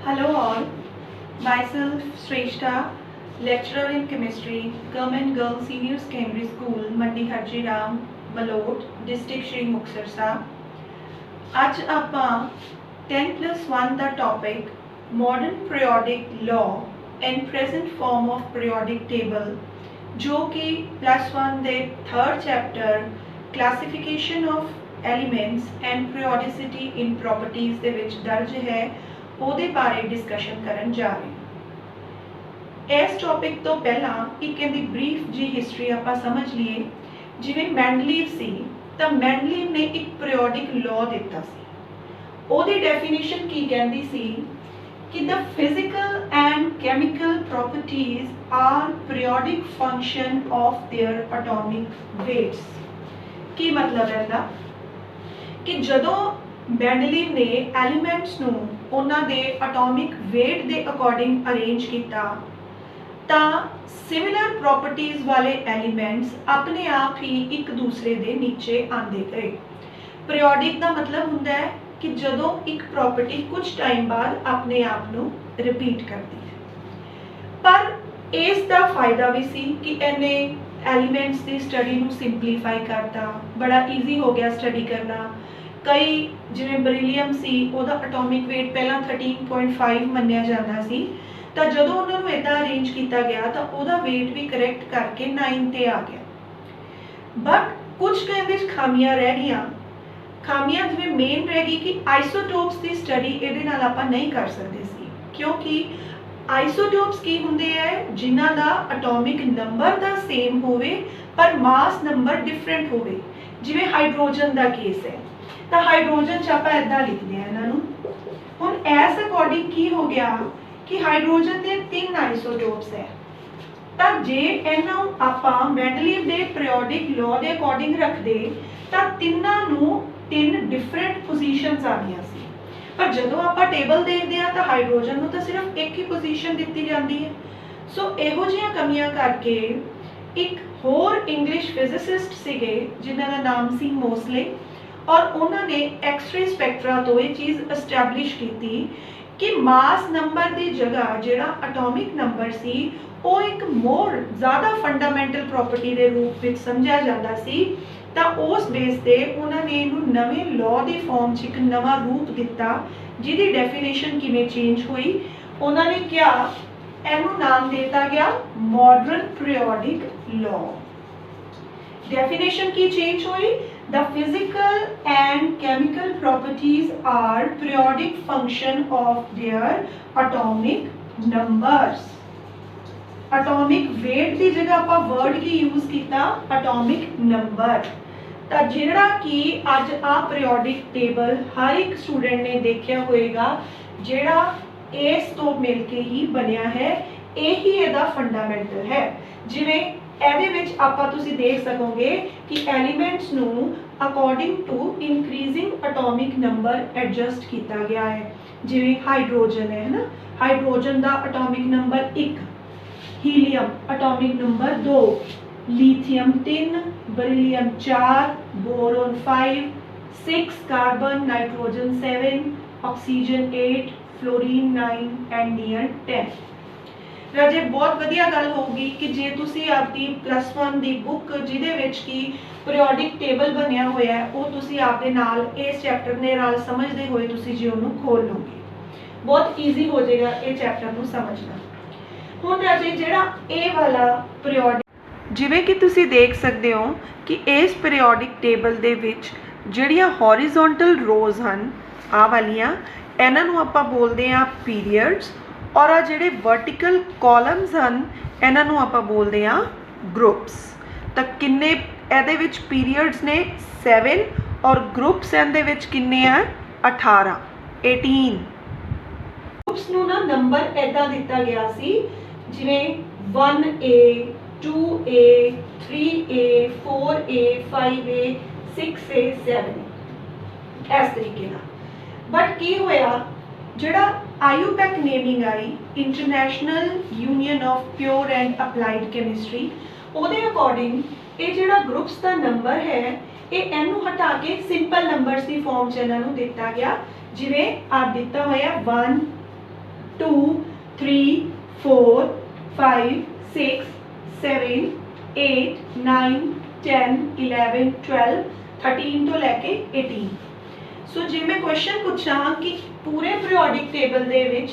Hello all, myself Shrestha, lecturer in chemistry, Government Girls Senior Secondary School, Mandi Haji Ram, Malot, District Shri Muktsar Sahib। ਅੱਜ ਆਪਾਂ 10+1 ਦਾ topic Modern Periodic Law and Present Form of Periodic Table ਜੋ ਕਿ +1 ਦੇ 3rd chapter Classification of Elements and Periodicity in Properties ਦੇ ਵਿੱਚ ਦਰਜ ਹੈ ਉਹਦੇ ਬਾਰੇ ਡਿਸਕਸ਼ਨ ਕਰਨ ਜਾ ਰਹੇ। ਇਸ ਟੌਪਿਕ ਤੋਂ ਪਹਿਲਾਂ ਇੱਕ ਇਹਦੀ ਬਰੀਫ ਜੀ ਹਿਸਟਰੀ ਆਪਾਂ ਸਮਝ ਲਈਏ। ਜਿਵੇਂ ਮੈਂਡਲੀਵ ਸੀ ਤਾਂ ਮੈਂਡਲੀਵ ਨੇ ਇੱਕ ਪੀਰੀਓਡਿਕ ਲਾਅ ਦਿੱਤਾ ਸੀ। ਉਹਦੀ ਡੈਫੀਨੇਸ਼ਨ ਕੀ ਕਹਿੰਦੀ ਸੀ ਕਿ the physical and chemical properties are periodic function of their atomic weights। ਕੀ ਮਤਲਬ ਹੈ ਇਹਦਾ ਕਿ ਜਦੋਂ ਮੈਂਡਲੀਵ ਨੇ ਐਲੀਮੈਂਟਸ ਨੂੰ ਉਹਨਾਂ ਦੇ ਐਟੋਮਿਕ weight ਦੇ ਅਕੋਰਡਿੰਗ ਅਰੇਂਜ ਕੀਤਾ ਤਾਂ ਸਿਮਿਲਰ ਪ੍ਰੋਪਰਟੀਜ਼ ਵਾਲੇ ਐਲੀਮੈਂਟਸ ਆਪਣੇ ਆਪ ਹੀ ਇੱਕ ਦੂਸਰੇ ਦੇ ਨੀਚੇ ਆਉਂਦੇ ਗਏ। ਪੀਰੀਓਡਿਕ ਦਾ ਮਤਲਬ ਹੁੰਦਾ ਹੈ ਕਿ ਜਦੋਂ ਇੱਕ ਪ੍ਰੋਪਰਟੀ ਕੁਝ ਟਾਈਮ ਬਾਅਦ ਆਪਣੇ ਆਪ ਨੂੰ ਰਿਪੀਟ ਕਰਦੀ ਹੈ। ਪਰ ਇਸ ਦਾ ਫਾਇਦਾ ਵੀ ਸੀ ਕਿ ਇਹਨੇ ਐਲੀਮੈਂਟਸ ਦੀ ਸਟੱਡੀ ਨੂੰ ਸਿੰਪਲੀਫਾਈ ਕਰਤਾ, ਬੜਾ ਈਜ਼ੀ ਹੋ ਗਿਆ ਸਟੱਡੀ ਕਰਨਾ। ਕਈ ਜਿਵੇਂ ਬਰੀਲੀਅਮ ਸੀ ਉਹਦਾ ਐਟੋਮਿਕ weight ਪਹਿਲਾਂ 13.5 ਮੰਨਿਆ ਜਾਂਦਾ ਸੀ ਤਾਂ ਜਦੋਂ ਉਹਨਾਂ ਨੂੰ ਇਦਾਂ ਅਰੇਂਜ ਕੀਤਾ ਗਿਆ ਤਾਂ ਉਹਦਾ weight ਵੀ ਕਰੈਕਟ ਕਰਕੇ 9 ਤੇ ਆ ਗਿਆ। ਬਟ ਕੁਝ ਕਹਿੰਦੇ ਖਾਮੀਆਂ ਰਹਿ ਗਈਆਂ। ਖਾਮੀਆਂ ਜਿਵੇਂ ਮੇਨ ਰਹਿ ਗਈ ਕਿ ਆਈਸੋਟੋਪਸ ਦੀ ਸਟੱਡੀ ਇਹਦੇ ਨਾਲ ਆਪਾਂ ਨਹੀਂ ਕਰ ਸਕਦੇ ਸੀ ਕਿਉਂਕਿ ਆਈਸੋਟੋਪਸ ਕੀ ਹੁੰਦੇ ਹੈ ਜਿਨ੍ਹਾਂ ਦਾ ਐਟੋਮਿਕ ਨੰਬਰ ਦਾ ਸੇਮ ਹੋਵੇ ਪਰ ਮਾਸ ਨੰਬਰ ਡਿਫਰੈਂਟ ਹੋਵੇ। ਜਿਵੇਂ ਹਾਈਡਰੋਜਨ ਦਾ ਕੇਸ ਹੈ ਤਾਂ ਹਾਈਡਰੋਜਨ ਚ ਆਪਾਂ ਇਦਾਂ ਲਿਖਦੇ ਆ ਇਹਨਾਂ ਨੂੰ। ਹੁਣ ਇਸ ਅਕੋਰਡਿੰਗ ਕੀ ਹੋ ਗਿਆ ਕਿ ਹਾਈਡਰੋਜਨ ਦੇ 3 ਆਈਸੋਟੋਪਸ ਹੈ ਤਾਂ ਜੇ ਇਹਨੂੰ ਆਪਾਂ ਮੈਂਡਲੀਵ ਦੇ ਪੀਰੀਓਡਿਕ ਲਾਅ ਦੇ ਅਕੋਰਡਿੰਗ ਰੱਖਦੇ ਤਾਂ ਤਿੰਨਾਂ ਨੂੰ 3 ਡਿਫਰੈਂਟ ਪੋਜੀਸ਼ਨਸ ਆ ਗਈਆਂ ਸੀ। ਪਰ ਜਦੋਂ ਆਪਾਂ ਟੇਬਲ ਦੇਖਦੇ ਆ ਤਾਂ ਹਾਈਡਰੋਜਨ ਨੂੰ ਤਾਂ ਸਿਰਫ ਇੱਕ ਹੀ ਪੋਜੀਸ਼ਨ ਦਿੱਤੀ ਜਾਂਦੀ ਹੈ। ਸੋ ਇਹੋ ਜਿਹੀਆਂ ਕਮੀਆਂ ਕਰਕੇ ਇੱਕ ਹੋਰ ਇੰਗਲਿਸ਼ ਫਿਜ਼ਿਸਿਸਟ ਸੀਗੇ ਜਿਨ੍ਹਾਂ ਦਾ ਨਾਮ ਸੀ ਮੋਸਲੇ ਔਰ ਉਹਨਾਂ ਨੇ ਐਕਸ-ਰੇ ਸਪੈਕਟਰਾ ਤੋਂ ਇਹ ਚੀਜ਼ ਐਸਟੈਬਲਿਸ਼ ਕੀਤੀ ਕਿ ਮਾਸ ਨੰਬਰ ਦੀ ਜਗ੍ਹਾ ਜਿਹੜਾ ਐਟੋਮਿਕ ਨੰਬਰ ਸੀ ਉਹ ਇੱਕ ਮੋਰ ਜ਼ਿਆਦਾ ਫੰਡਾਮੈਂਟਲ ਪ੍ਰੋਪਰਟੀ ਦੇ ਰੂਪ ਵਿੱਚ ਸਮਝਿਆ ਜਾਂਦਾ ਸੀ। ਤਾਂ ਉਸ ਬੇਸ ਤੇ ਉਹਨਾਂ ਨੇ ਇਹਨੂੰ ਨਵੇਂ ਲਾਅ ਦੀ ਫਾਰਮ 'ਚ ਇੱਕ ਨਵਾਂ ਰੂਪ ਦਿੱਤਾ ਜਿਹਦੀ ਡੈਫੀਨੇਸ਼ਨ ਕਿਵੇਂ ਚੇਂਜ ਹੋਈ। ਉਹਨਾਂ ਨੇ ਕਿਹਾ ਇਹਨੂੰ ਨਾਮ ਦਿੱਤਾ ਗਿਆ ਮਾਡਰਨ ਪੀਰੀਓਡਿਕ ਲਾਅ। ਡੈਫੀਨੇਸ਼ਨ ਕੀ ਚੇਂਜ ਹੋਈ? The physical and chemical properties are periodic function of their atomic numbers। Atomic weight ਦੀ ਜਗ੍ਹਾ ਆਪਾਂ word ਕੀ use ਕੀਤਾ? Atomic number। ਤਾਂ ਜਿਹੜਾ ਕਿ ਅੱਜ ਆ periodic table ਹਰ ਇੱਕ ਸਟੂਡੈਂਟ ਨੇ ਦੇਖਿਆ ਹੋਏਗਾ ਜਿਹੜਾ ਇਸ ਤੋਂ ਮਿਲ ਕੇ ਹੀ ਬਣਿਆ ਹੈ, ਇਹੀ ਇਹਦਾ ਫੰਡਾਮੈਂਟਲ ਹੈ। ਜਿਵੇਂ ਇਹਦੇ ਵਿੱਚ ਆਪਾਂ ਤੁਸੀਂ ਦੇਖ ਸਕੋਗੇ ਕਿ ਐਲੀਮੈਂਟਸ ਨੂੰ according to increasing atomic number adjust ਕੀਤਾ ਗਿਆ ਹੈ। ਜਿਵੇਂ ਹਾਈਡਰੋਜਨ ਹੈ ਨਾ, ਹਾਈਡਰੋਜਨ ਦਾ atomic number 1, helium atomic number 2, lithium 3, beryllium 4, boron 5, 6, carbon nitrogen 7, oxygen 8, fluorine 9 and neon 10। राजे बहुत वधिया गल होगी कि जे तुसी आपकी +1 दी बुक जिहदे विच की पीरियोडिक टेबल बनया होया है वो तुसी आपदे नाल इस चैप्टर दे नाल समझदे होए तुसी जे उहनूं खोल लोगे, बहुत ईजी हो जाएगा ये चैप्टर नूं समझना। हुण राजे जिहड़ा ए वाला पीरियोडिक जिवें कि तुसी देख सकते हो कि इस पीरियोडिक टेबल दे विच जिहड़ियां हॉरिजोंटल रोज हन आ वालियां इन्हां नूं आपां बोलदे आ पीरियड्स और आ जिहड़े वर्टिकल कॉलम्स हन इन्हां नूं आपां बोलदे आ ग्रुप्स। तां किन्ने इहदे विच पीरियड्स ने 7 और ग्रुप्स इहदे विच किन्ने आ 18 ग्रुप्स नूं ना नंबर इदां दित्ता गया सी जिवें 1A 2A 3A 4A 5A 6A 7A इस तरीके ना। बट की होया जिहड़ा आयूपैक नेमिंग आई international union of pure and applied chemistry ਉਹਦੇ ਅਕੋਰਡਿੰग ਇਹ ਜਿਹੜਾ ਗਰੁੱਪਸ ਦਾ ਨੰਬਰ ਹੈ ਇਹ ਇਹਨੂੰ ਹਟਾ ਕੇ ਸਿੰਪਲ ਨੰਬਰਸ ਦੀ ਫਾਰਮ 'ਚ ਇਹਨਾਂ ਨੂੰ ਦਿੱਤਾ ਗਿਆ। ਜਿਵੇਂ ਆ ਦਿੱਤਾ ਹੋਇਆ 1 2 3 4 5 6 7 8 9 10 11 12 13 तो लैके 18। सो जे मैं क्वेश्चन पूछा कि पूरे पीरियोडिक टेबल दे विच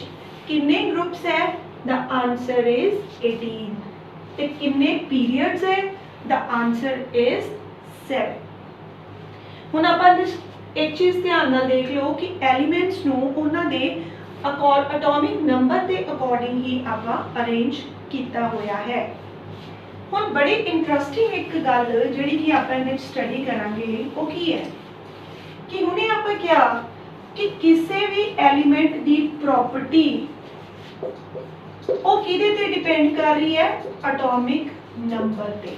किन्ने ग्रुप्स है, द आंसर इज 18। ते किन्ने पीरियड्स है, द आंसर इज 7। हुण आपां एक चीज़ ध्यान नाल देख लो कि एलीमेंट्स नूं उन्हां दे अटोमिक नंबर के अकॉर्डिंग ही आपां अरेंज किया होया है। हुण बड़ी इंटरस्टिंग एक गल जिहड़ी कि आपां इहदे स्टडी करांगे वो की है कि हुणे आपां क्या कि किसी भी एलीमेंट की प्रॉपर्टी वो किहदे ते डिपेंड कर रही है, एटॉमिक नंबर पे।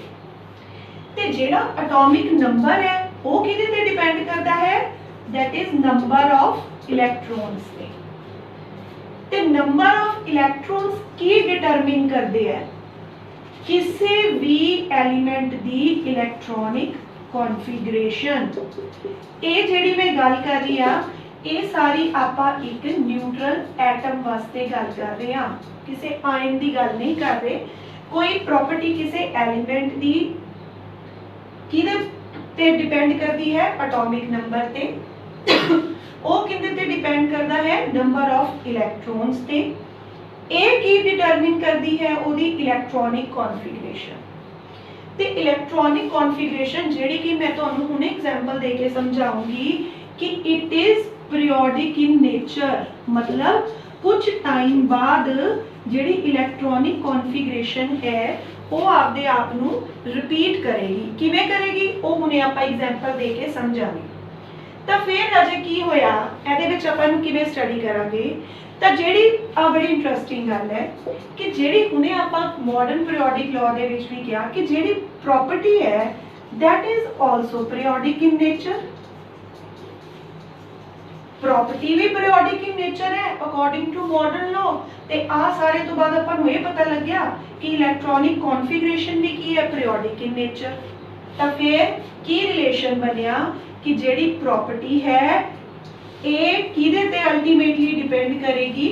ते जेड़ा एटॉमिक नंबर है वो किहदे ते डिपेंड करता है, that is number of electrons पे। ते नंबर ऑफ इलेक्ट्रॉन्स की डिटरमिन करते हैं किसी भी एलिमेंट की इलेक्ट्रॉनिक कॉन्फिगरेशन। ये जिहड़ी मैं गल कर रही हाँ ये सारी आपां एक न्यूट्रल एटम वास्ते गल कर रहे हैं, किसी आयन की गल नहीं कर रहे। कोई प्रॉपर्टी किसी एलिमेंट की किहदे ते डिपेंड करती है, एटॉमिक नंबर ते। वो किहदे ते डिपेंड करता है, नंबर ऑफ इलेक्ट्रॉन्स ते। ये की डिटरमिन करती है, उहदी इलेक्ट्रॉनिक कॉन्फिगरेशन। ते इलेक्ट्रॉनिक कॉन्फिगरेशन जिहड़ी कि मैं तुहानूं हुणे एग्जांपल दे के समझाऊंगी कि it is periodic in nature, मतलब कुछ टाइम बाद जिहड़ी इलेक्ट्रॉनिक कॉन्फिगरेशन है वो आपदे आप नूं रिपीट करेगी। किवें करेगी वो हुणे आपां एग्जांपल दे के समझांगे। तो फिर अजे की होया इहदे विच आपां नूं किवें स्टडी करांगे, तो जिहड़ी बड़ी इंटरस्टिंग गल है कि जिहड़ी हुणे आपां मॉडर्न पीरियोडिक लॉ दे विच भी किहा कि जिहड़ी प्रॉपर्टी है that is also periodic in nature. Property भी पीरियोडिक इन नेचर है अकॉर्डिंग टू मॉडर्न लॉ। ते आ सारे तो बाद आपां नूं ये पता लग गया कि इलेक्ट्रॉनिक कॉन्फिगरेशन भी की है, पीरियोडिक इन नेचर। तो फिर की रिलेशन बनया कि जिहड़ी प्रॉपर्टी है ये किहदे ते अल्टीमेटली डिपेंड करेगी,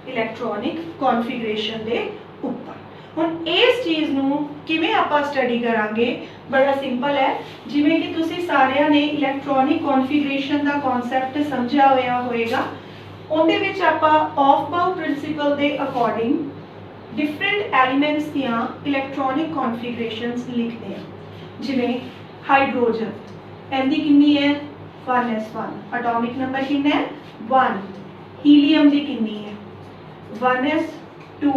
इलेक्ट्रॉनिक कॉन्फिगरेशन दे ऊपर। हुण इस चीज़ नूं किवें आपां स्टडी करांगे, बड़ा सिंपल है। जिवें कि तुसीं सारिਆਂ ने इलेक्ट्रॉनिक कॉन्फिगरेशन का कॉन्सैप्ट समझिया होया होएगा। उहदे विच आपां ऑफ बाउ प्रिंसिपल दे अकॉर्डिंग डिफरेंट एलीमेंट्स दियां इलेक्ट्रॉनिक कॉन्फिगरेशनस लिखते हैं। जिवें हाइड्रोजन इहदी कितनी है 1s1, एटॉमिक नंबर कितना है 1। हीलियम की कितनी है 1s2।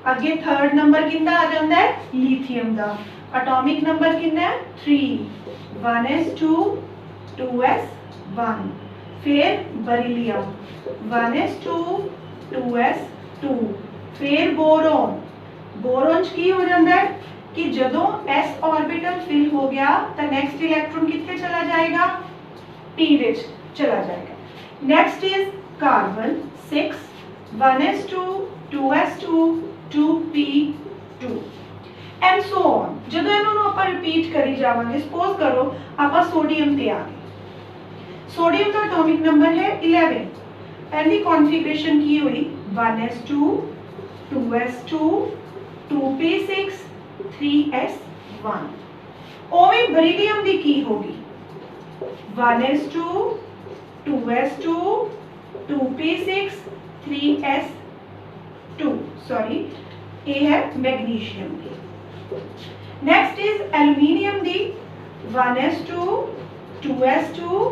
अगे थर्ड नंबर कितना आ जाता है लिथियम का, एटॉमिक नंबर कितना है 3, 1s2 2s1। फिर बेरिलियम 1s2 2s2। फिर बोरोन, बोरोन की हो जाता है कि जदों s ऑर्बिटल फिल हो गया तो नेक्स्ट इलेक्ट्रॉन कितने चला जाएगा, p विच चला जाएगा। Next is carbon 6, 1s2 2s2 2p2 and so on. जदों इन्होंने आपां रिपीट करी जावांगे, सपोज करो आपां सोडियम ते आ गए। सोडियम का एटॉमिक नंबर है 11 एंड दी कॉन्फिगरेशन की हुई 1s2 2s2 2p6 3s1। ओवें beryllium दी की होगी 1s2 2s2 2p6 3s2। Sorry ये है मैग्नीशियम की। Next is aluminium the 1s2 2s2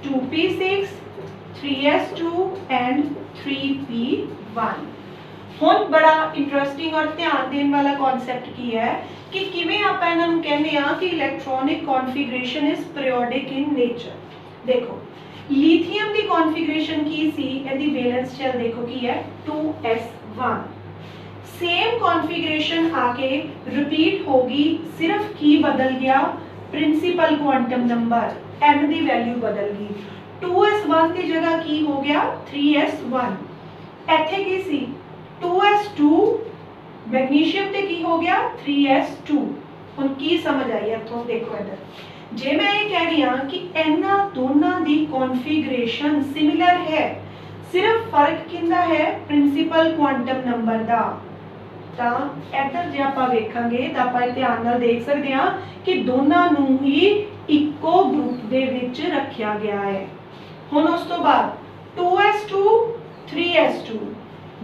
2p6 3s2 and 3p1। हुण बड़ा इंटरस्टिंग और ध्यान देने वाला कॉन्सैप्ट की है कि किवें आपां इन्हां नूं कहने आ कि electronic configuration is periodic in nature. देखो लिथियम की कॉन्फिगरेशन की सी, इहदी वैलेंस शेल देखो की है 2s1। सेम कॉन्फिगरेशन आके रिपीट होगी, सिर्फ की बदल गया, प्रिंसिपल क्वांटम नंबर n की वैल्यू बदल गई। 2s1 की जगह की हो गया 3s1। इत्थे की सी 2s2, मैग्नीशियम ते की हो गया 3s2। हुण की समझ आई है इत्थों देखो इधर। जे मैं ये कह रही हाँ कि इन्हां दोनों की कॉन्फिगरेशन सिमिलर है, सिर्फ फर्क किंदा है प्रिंसीपल क्वांटम नंबर का। तो इधर जे आपां वेखांगे तो आपां ध्यान नाल देख सकते हैं कि दोनों नूं ही इक्को ग्रुप दे विच रखिया गया है। हुण उस तो बाद 2s2 3s2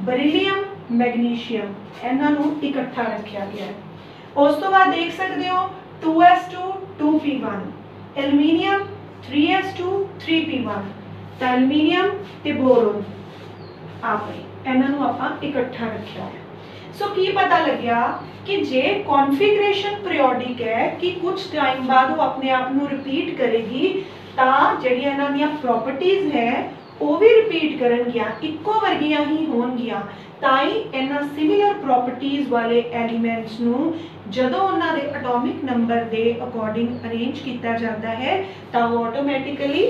बरीलियम मैग्नीशियम इन्हां नूं इकट्ठा रखिया गया है। उस तो बाद देख सकते हो 2s2 2p1 aluminium 3s2 3p1 तो एल्यूमीनियम ते बोरोन इन्हां नूं आपां इकट्ठा रखिया है। सो की पता लग्या कि जे कॉन्फिगरेशन पीरियोडिक है कि कुछ टाइम बाद वो अपने आप नूं रिपीट करेगी तो जिहड़ियां इन्हां दीयां प्रॉपर्टीज है वो भी रिपीट करनगियां, इक्को वर्गियां ही होणगियां। ताई इन्हां सिमिलर प्रॉपर्टीज वाले एलीमेंट्स नूं जदों उन्हां दे एटॉमिक नंबर दे अकॉर्डिंग अरेंज किया जाता है तो वो ऑटोमैटिकली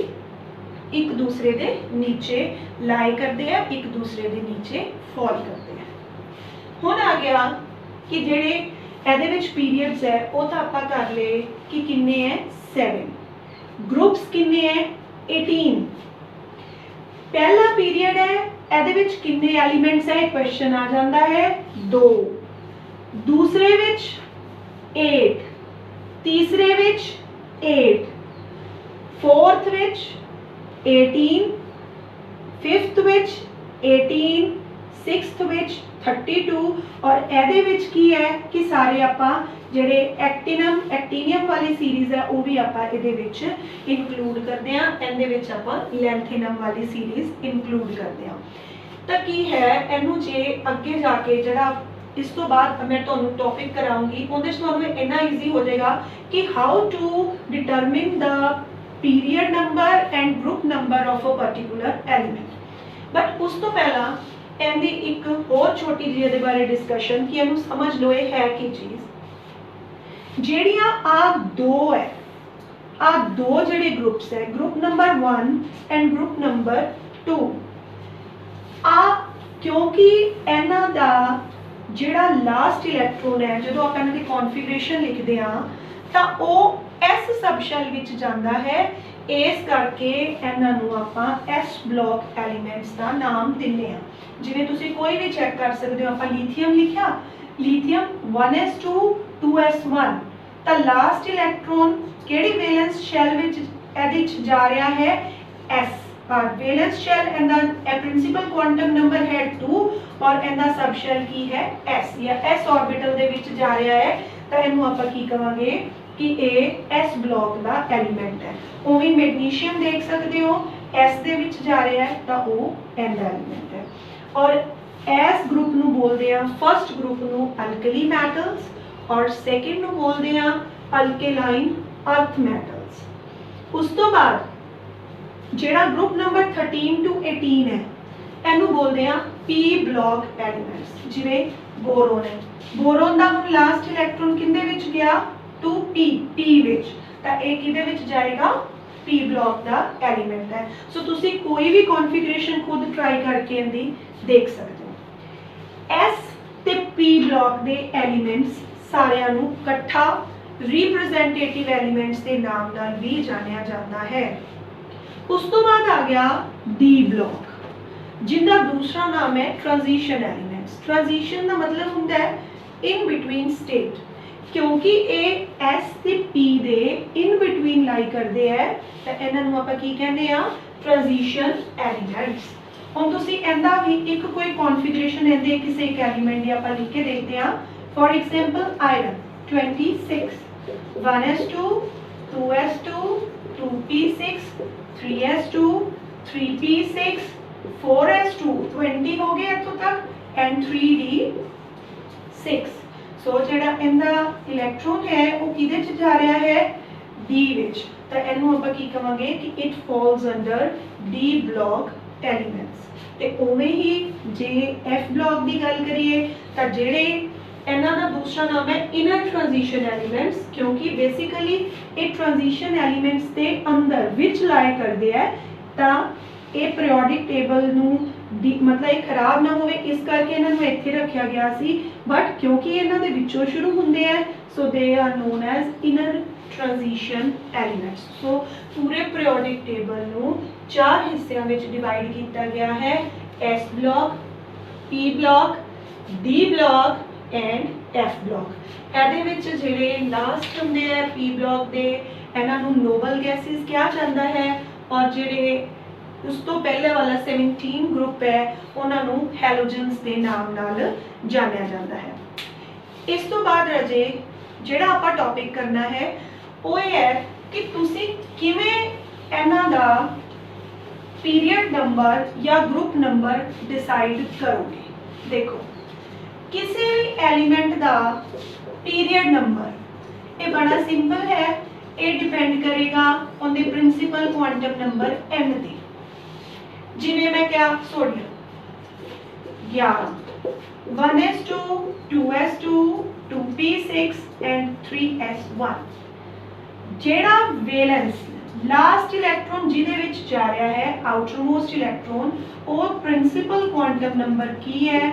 एक दूसरे दे नीचे लाई करते हैं, एक दूसरे दे नीचे फॉल करते हैं। हुण आ गया कि जिहड़े इहदे विच पीरियड्स है वो तो आपां कर ले कि किन्ने है 7, ग्रुप्स किन्ने है 18। पहला पीरियड है इहदे विच किन्ने एलीमेंट्स है क्वेश्चन आ जाता है 2, दूसरे विच 8, तीसरे विच 8, फोर्थ विच 18, फिफ्थ विच 18, सिक्स्थ विच 32 और एहदे विच की है कि सारे आपां जिहड़े एक्टिनियम वाली सीरीज़ है वो भी आपां इहदे विच इनकलूड करते हैं। इहदे विच आपां लैंथेनम वाली सीरीज़ इनकलूड करते हैं। तो की है इहनूं जे अगे जाके जिहड़ा इस तो बाद मैं तुहानूं टॉपिक कराऊंगी उहदे च तुहानूं इन्ना ईजी हो जाएगा कि how to determine the period number and group number of a particular element. But उस तो पहला इहदी एक होर छोटी जी इहदे बारे डिस्कशन कि इहनूं समझ लो ये है की चीज़ जिहड़ियां आ दो है, आ दो जिहड़े ग्रुप्स है group number 1 and group number 2 आ क्योंकि इन्हां दा जिहड़ा लास्ट इलैक्ट्रॉन है जो आप इन्हां दी कॉन्फिगरेशन लिखते हैं तो वो एस सबशैल विच जांदा है, इस करके इन्हां नूं आपां एस ब्लॉक एलीमेंट्स का नाम दिंदे हां। जिवें तुसीं कोई भी चेक कर सकते हो, आपां लिथियम लिखिया, लिथियम 1s2 2s1 तो लास्ट इलैक्ट्रॉन किहड़ी वैलेंस शैल विच इहदे च जा रहा है एस और वैलेंस शैल इहदा प्रिंसिपल क्वांटम नंबर है 2 और इहदा सब शैल की है एस या एस ऑर्बिटल दे विच जा रहा है तो इहनूं आपां की कहांगे कि ये एस ब्लॉक का एलीमेंट है। उवें मैग्नीशियम देख सकते हो एस दे विच जा रहा है तो वो इहदा एलीमेंट है। और एस ग्रुप नूं बोलदे आ फर्स्ट ग्रुप नूं अल्कली मेटल्स और सैकेंड नूं बोलदे आ अल्केलाइन अर्थ मेटल्स। उस तो बाद जिहड़ा ग्रुप नंबर 13 टू 18 है इहनूं बोलदे आ पी ब्लॉक एलीमेंट्स। जिवें बोरोन है, बोरोन दा हुण लास्ट इलैक्ट्रॉन किंदे विच गया 2p p विच तो ये किहदे विच जाएगा पी ब्लॉक का एलीमेंट है। सो तुसी कोई भी कॉन्फिगरेशन खुद ट्राई करके इहदी देख सकते हो। एस ते पी ब्लॉक के एलीमेंट्स सारियां नूं इकट्ठा रिप्रेजेंटेटिव एलीमेंट्स के नाम नाल भी जानिया जाता है। उस तो बाद आ गया डी ब्लॉक जिनका दूसरा नाम है ट्रांजिशन एलीमेंट्स। ट्रांजिशन का मतलब होता है इन बिटवीन स्टेट, क्योंकि ये एस ते पी दे इन बिटवीन लाई करते हैं तो इन्हां नूं आपां की कहने आ ट्रांजिशन एलीमेंट्स। हुण तुसीं इहदा भी एक कोई कॉन्फिगरेशन इहदे किसी एक एलीमेंट दी आपां लिख के देखते हैं। For example iron 26 1s2 2s2 2p6 3s2 3p6 4s2 20 हो गए इत्थों तक एंड 3d6। सो जिहड़ा इहदा इलैक्ट्रॉन है वो किहदे च जा रहा है डी विच तो इहनूं आपां की कहांगे कि it falls under D block elements. ते उवें ही जे एफ ब्लॉक की गल करिए तो जिहड़े इन्हां दा दूसरा नाम है इनर ट्रांजिशन एलीमेंट्स, क्योंकि बेसिकली ये ट्रांजिशन एलीमेंट्स के अंदर विच लाए करते हैं तो ये पीरियोडिक टेबल नूं मतलब ये खराब ना होवे इस करके इन्हां नूं इत्थे रखिया गया सी। बट क्योंकि इन्हां दे विचों शुरू हुंदे हैं so they are known as inner transition elements. So पूरे पीरियोडिक टेबल नूं 4 हिस्सों में डिवाइड किया गया है, S block, P block, D block and F block. ਇਹਦੇ ਵਿੱਚ ਜਿਹੜੇ लास्ट ਹੁੰਦੇ है पी ब्लॉक ਦੇ ਇਹਨਾਂ ਨੂੰ नोबल गैसेस कहा जाता है और ਜਿਹੜੇ उस तो पहले वाला 17 ग्रुप है उन्होंने हैलोजेंस के नाम नाल जानिया जाता है। इस तो बाद राजे जिहड़ा आपां टॉपिक करना है वो ये है कि तुसी किवें इन्हां दा पीरियड नंबर या ग्रुप नंबर डिसाइड करोगे। देखो किसी भी एलीमेंट का पीरियड नंबर ये बड़ा सिंपल है, ये डिपेंड करेगा on the principal quantum number n ते। जिवें मैं क्या sodium 11 1s2 2s2 2p6 and 3s1 जेड़ा वैलेंस लास्ट इलैक्ट्रॉन जिहदे विच जा रहा है आउटरमोस्ट इलैक्ट्रॉन वो प्रिंसिपल क्वांटम नंबर की है,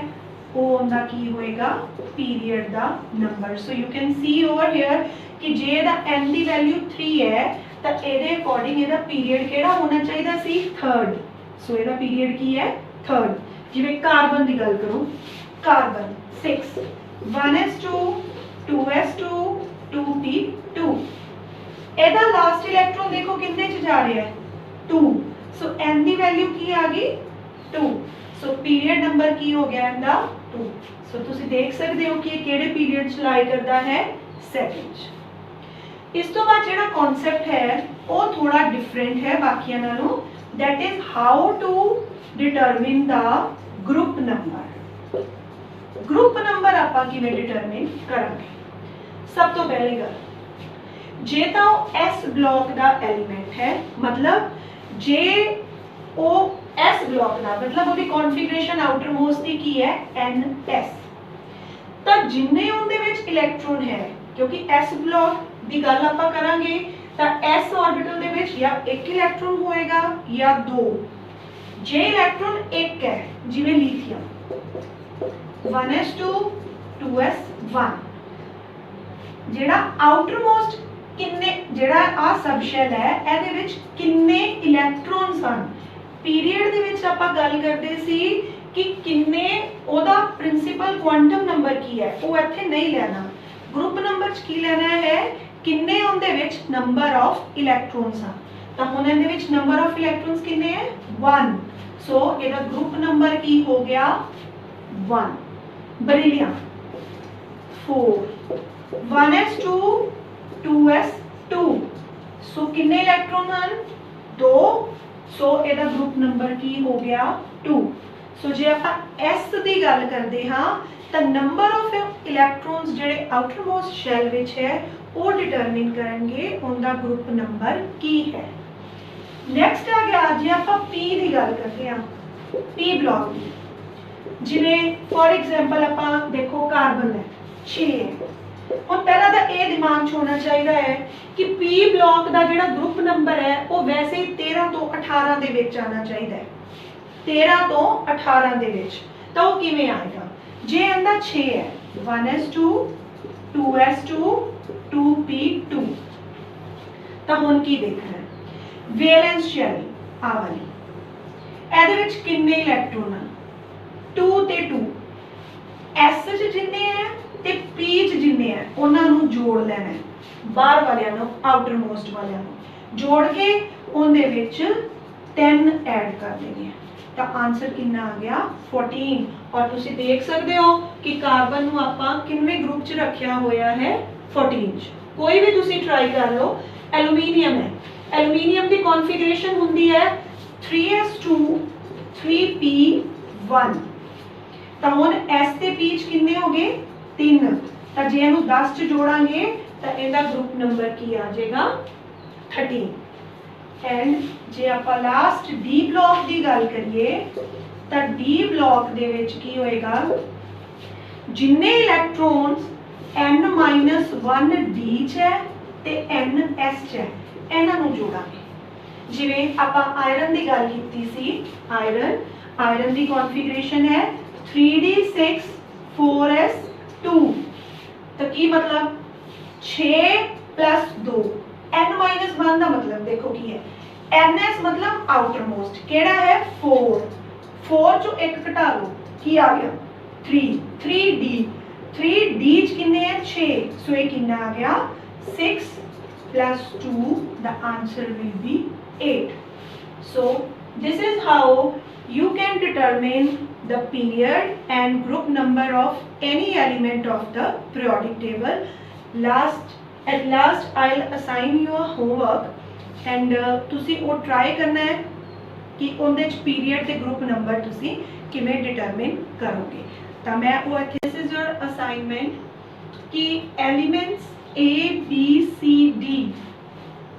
वो उनका की होएगा पीरियड दा number. So you can see over here कि जे दा n दी वैल्यू 3 है तो एदे अकॉर्डिंग एदा पीरियड केड़ा होना चाहिदा सी थर्ड। सो एदा पीरियड की है थर्ड। जिवें कार्बन की गल करूं, कार्बन 6 1s2 2s2 2p2 एदा लास्ट इलैक्ट्रॉन देखो कितने च जा रहा है 2। सो n की वैल्यू की आ गई 2। सो पीरियड नंबर की हो गया इनका 2। सो तुसी देख सकते हो कि केड़े पीरियड च लाई करता है सेकंड। इस तो बाद जेड़ा कॉन्सेप्ट है वो थोड़ा डिफरेंट है बाकियां नालों, that is how to determine the group number. Group number आपां किवें डिटरमिन करांगे। सब तो पहली गल जे तो एस ब्लॉक का एलीमेंट है, मतलब जे ओ एस ब्लॉक का मतलब उसकी कॉन्फ़िगरेशन आउटर मोस्ट की है एन एस, तो जिन्ने उनदे विच इलैक्ट्रॉन है, क्योंकि एस ब्लॉक की गल आपां करांगे तो एस ऑर्बिटल दे विच या एक इलैक्ट्रॉन होएगा या दो। जे इलैक्ट्रॉन एक है जिवें लिथियम 1s2 2s1 जेड़ा आउटर मोस्ट किन्ने जेड़ा आ सबशेल है एदे विच किन्ने इलैक्ट्रॉन्स हन। पीरियड दे विच आपां गल करदे सी कि किन्ने ओदा प्रिंसिपल क्वांटम नंबर की है, वो इत्थे नहीं लेना। ग्रुप नंबर च की लेना है किन्ने उनदे विच नंबर ऑफ इलैक्ट्रॉन्स हन। तो हुण इहदे विच नंबर ऑफ इलैक्ट्रॉन्स किन्ने है 1। सो इहदा ग्रुप नंबर की हो गया 1। बेरिलियम 4 1s2 2s2 सो किन्ने इलैक्ट्रॉन हन 2। सो इहदा ग्रुप नंबर की हो गया 2। सो जे आपां s की गल करते हाँ तो नंबर ऑफ इलैक्ट्रॉन्स जेडे आउटर मोस्ट शैल विच है वो डिटरमिन करेंगे उनका ग्रुप नंबर की है। नैक्सट आ गया जे आपां p की गल करते हैं, p ब्लॉक की जिवें फॉर एग्जांपल आपां देखो कार्बन है 6 है। और पहला तो ये दिमाग च होना चाहिए है कि पी ब्लॉक का जो ग्रुप नंबर है वो वैसे ही 13 तो 18 के विच आना चाहिए। 13 तो 18 के विच तो वो किवें आएगा जे इनका 6 है 1s2 2s2 2p2। तो हुण की देखना है वैलेंस शेल आ वाली एदे विच किन्ने इलैक्ट्रॉन हैं 2 ते 2 एस च जिन्ने हैं ते पी च जिन्ने हैं उन्होंने जोड़ लेना है। बाहर वालियां नूं आउटर मोस्ट वालियां नूं जोड़ के उनदे विच 10 ऐड कर देने हैं। तो आंसर कितना आ गया 14। और तुसी देख सकते हो कि कार्बन नूं आपां किन्ने ग्रुप च रखिया होया है 14 च। कोई भी तुसी ट्राई कर लो। एलुमीनियम है, एलुमीनियम की कॉन्फ़िगरेशन हुंदी है 3s2 3p1। तो हुण s ते p च किन्ने हो गए 3। तो जे इहनूं 10 च जोड़ांगे तो इहदा ग्रुप नंबर की आ जाएगा 13। एंड जे आपां लास्ट डी ब्लॉक की गल करिए तो डी ब्लॉक दे विच की होएगा जिन्ने इलैक्ट्रॉन्स n-1 डी च है ते n s च है इन्हां नूं जोड़ांगे। जिवें आपां आयरन की गल कीती सी, आयरन की कॉन्फ़िगरेशन है 3d6 4s2। तो की मतलब 6 प्लस 2 n-1 का मतलब देखो की है ns मतलब आउटर मोस्ट केड़ा है 4 चो एक घटा लो की आ गया 3d 3d किन्ने है 6 सो ये किन्ना आ गया 6 plus 2 the answer will be 8 so this is how you can determine the period and group number of any element of the periodic table at last I'll assign you a homework and तुसी वो try करना है कि उनदे च period ते group number तुसी किवें determine करोगे तो मैं वो this is your assignment कि elements A B C D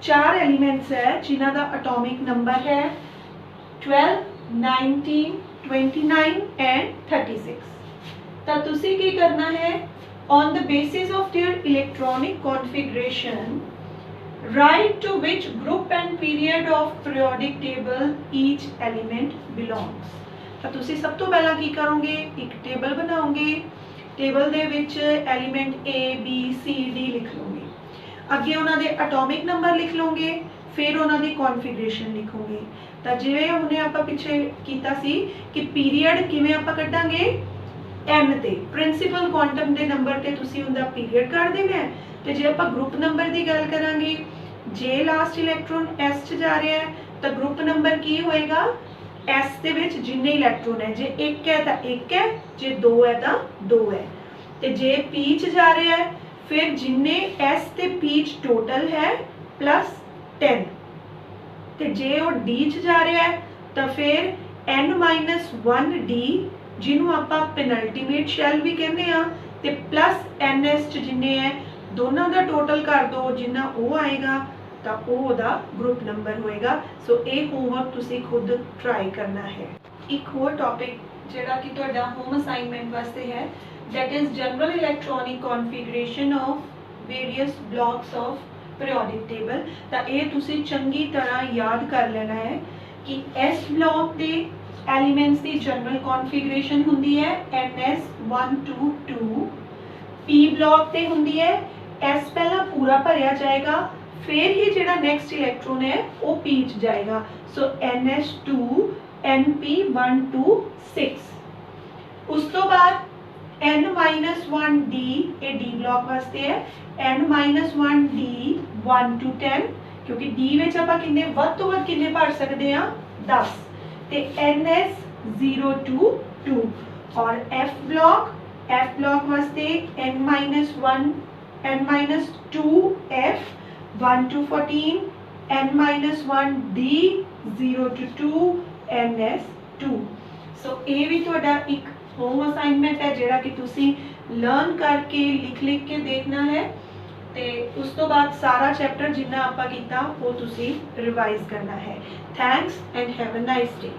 4 elements है जिन्हां दा एटॉमिक नंबर है 12 19 29 एंड 36 तो तुसी की करना है on the basis of their electronic configuration right to which group and period of periodic table each element belongs तो तुसी सब तो पहला की करोगे एक टेबल बनाओगे टेबल दे विच element A B C D लिख लोगे अगे उन्होंने एटॉमिक नंबर लिख लोगे फिर उन्होंने कॉन्फ़िगरेशन लिखोगे तो जिवें हमने आपां पिछे कीता सी कि पीरियड किवें आपां कड्डांगे n ते प्रिंसिपल क्वांटम दे नंबर ते तुसी उनदा पीरियड कढ देना है ते जे आपां ग्रुप नंबर की गल करांगे जे लास्ट इलैक्ट्रॉन s च जा रहा है तो ग्रुप नंबर की होएगा s दे विच जिन्ने इलैक्ट्रॉन है जे 1 है तो 1 है जे 2 है तो 2 है ते जे p च जा रहा है फिर जिन्ने S ते P टोटल है प्लस 10 ते जे और D च जा रहा है तो फिर n-1 D जिन्हों आपां पेनल्टीमेट शैल भी कहने आ ते प्लस ns च जिन्ने है दोनों का टोटल कर दो जिन्ना वो आएगा तो वो दा ग्रुप नंबर होएगा सो ये होमवर्क तुसी खुद ट्राई करना है एक होर टॉपिक जेड़ा कि तुहाडा होम असाइनमेंट वास्ते है that is general electronic configuration of various blocks of periodic table ਤਾਂ ਇਹ ਤੁਸੀਂ ਚੰਗੀ ਤਰ੍ਹਾਂ ਯਾਦ ਕਰ ਲੈਣਾ ਹੈ ਕਿ S block ਦੇ elements ਦੀ general configuration ਹੁੰਦੀ ਹੈ ns1 2 2 P block ਤੇ ਹੁੰਦੀ ਹੈ S ਪਹਿਲਾਂ ਪੂਰਾ ਭਰਿਆ ਜਾਏਗਾ ਫਿਰ ਹੀ ਜਿਹੜਾ next electron ਹੈ ਉਹ P ਚ ਜਾਏਗਾ so ns2 np1 2 6 ਉਸ ਤੋਂ ਬਾਅਦ n-1 d ये d ब्लॉक वास्ते है n-1 d 1 to 10 क्योंकि d विच आपां किन्ने वध तो वध किन्ने भर सकदे आ 10 ते ns 0 to 2 और f ब्लॉक वास्ते n-1 n-2 f 1 to 14 n-1 d 0 to 2 ns 2 सो ये भी तुहाडा एक होम असाइनमेंट है जिहड़ा कि तुसी लर्न करके लिख के देखना है ते उस तो बाद सारा चैप्टर जिन्ना आपां कीता वो तुसी रिवाइज करना है thanks and have a nice day.